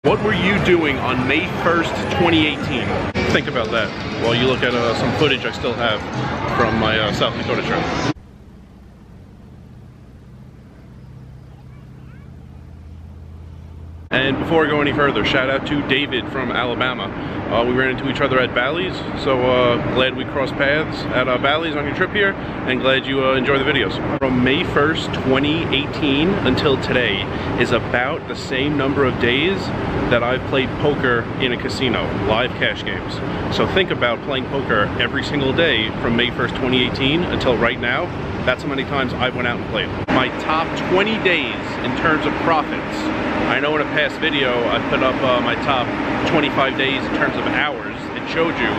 What were you doing on May 1st, 2018? Think about that while you look at some footage I still have from my South Dakota trip. And before I go any further, shout out to David from Alabama. We ran into each other at Bally's, so glad we crossed paths at Bally's on your trip here, and glad you enjoy the videos. From May 1st, 2018 until today is about the same number of days that I've played poker in a casino, live cash games. So think about playing poker every single day from May 1st, 2018 until right now. That's how many times I went out and played. My top 20 days in terms of profits. I know in a past video I put up my top 25 days in terms of hours. It showed you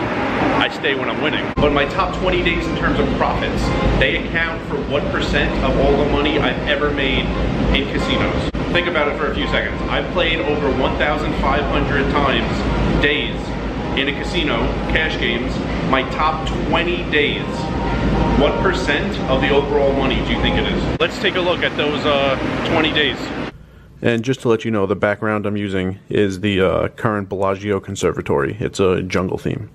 I stay when I'm winning. But my top 20 days in terms of profits, they account for what percent of all the money I've ever made in casinos. Think about it for a few seconds. I've played over 1,500 times days in a casino, cash games. My top 20 days. What percent of the overall money do you think it is? Let's take a look at those 20 days. And just to let you know, the background I'm using is the current Bellagio Conservatory. It's a jungle theme.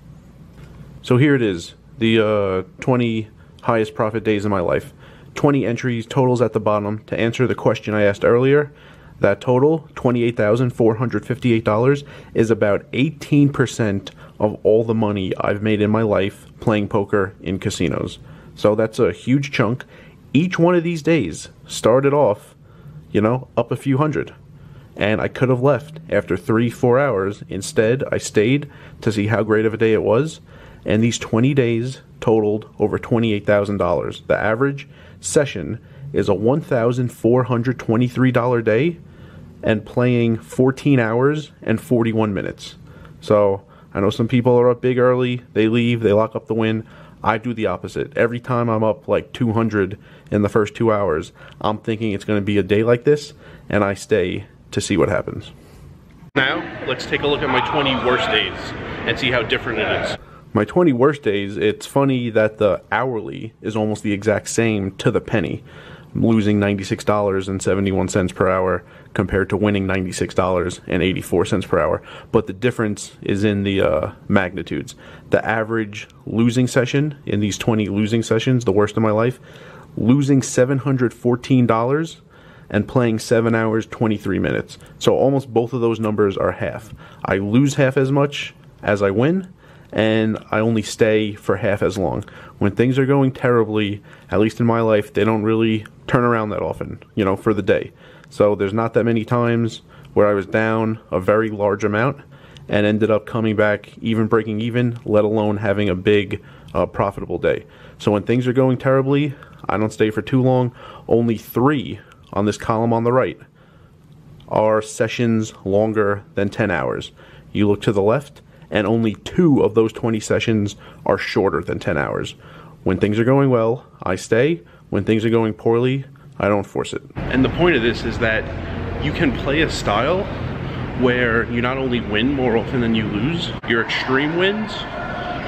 So here it is, the 20 highest profit days of my life. 20 entries, totals at the bottom. To answer the question I asked earlier, that total, $28,458, is about 18% of all the money I've made in my life playing poker in casinos. So that's a huge chunk. Each one of these days started off, you know, up a few hundred. And I could have left after 3-4 hours. Instead, I stayed to see how great of a day it was. And these 20 days totaled over $28,000. The average session is a $1,423 day and playing 14 hours and 41 minutes. So I know some people are up big early, they leave, they lock up the win. I do the opposite. Every time I'm up like 200 in the first 2 hours, I'm thinking it's going to be a day like this, and I stay to see what happens. Now, let's take a look at my 20 worst days and see how different it is. My 20 worst days, it's funny that the hourly is almost the exact same to the penny. I'm losing $96.71 per hour compared to winning $96.84 per hour. But the difference is in the magnitudes. The average losing session in these 20 losing sessions, the worst of my life, losing $714 and playing 7 hours, 23 minutes. So almost both of those numbers are half. I lose half as much as I win, and I only stay for half as long. When things are going terribly, at least in my life, they don't really turn around that often, you know, for the day. So there's not that many times where I was down a very large amount and ended up coming back, even breaking even, let alone having a big profitable day. So when things are going terribly, I don't stay for too long. Only 3 on this column on the right are sessions longer than 10 hours. You look to the left, and only 2 of those 20 sessions are shorter than 10 hours. When things are going well, I stay. When things are going poorly, I don't force it. And the point of this is that you can play a style where you not only win more often than you lose, your extreme wins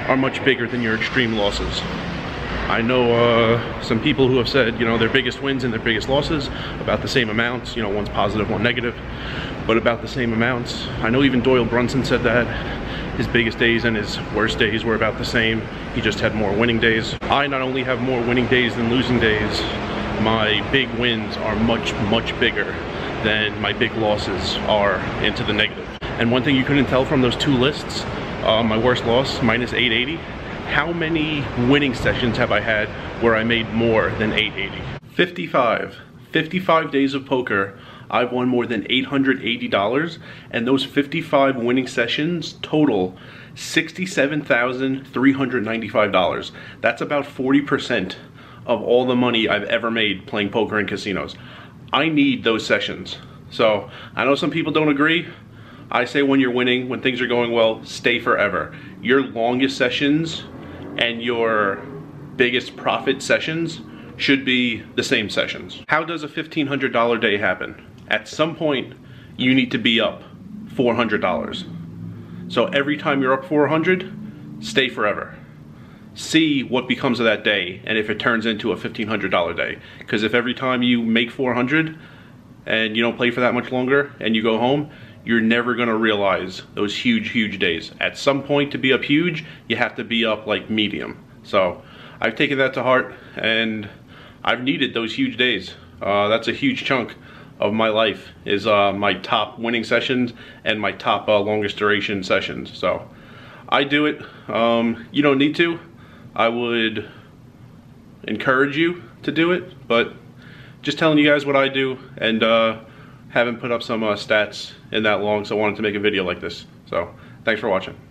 are much bigger than your extreme losses. I know some people who have said, you know, their biggest wins and their biggest losses about the same amounts. You know, one's positive, one negative, but about the same amounts. I know even Doyle Brunson said that. His biggest days and his worst days were about the same. He just had more winning days. I not only have more winning days than losing days, my big wins are much, much bigger than my big losses are into the negative. And one thing you couldn't tell from those 2 lists, my worst loss, minus 880, how many winning sessions have I had where I made more than 880? 55 days of poker, I've won more than $880, and those 55 winning sessions total $67,395. That's about 40% of all the money I've ever made playing poker in casinos. I need those sessions. So I know some people don't agree. I say when you're winning, when things are going well, stay forever. Your longest sessions and your biggest profit sessions should be the same sessions. How does a $1,500 day happen? At some point, you need to be up $400. So every time you're up 400, stay forever. See what becomes of that day and if it turns into a $1,500 day. Because if every time you make 400 and you don't play for that much longer and you go home, you're never going to realize those huge days. At some point, to be up huge, you have to be up like medium. So I've taken that to heart, and I've needed those huge days. That's a huge chunk of my life, is my top winning sessions and my top longest duration sessions. So I do it. You don't need to. I would encourage you to do it, but just telling you guys what I do, and haven't put up some stats in that long, so I wanted to make a video like this. So thanks for watching.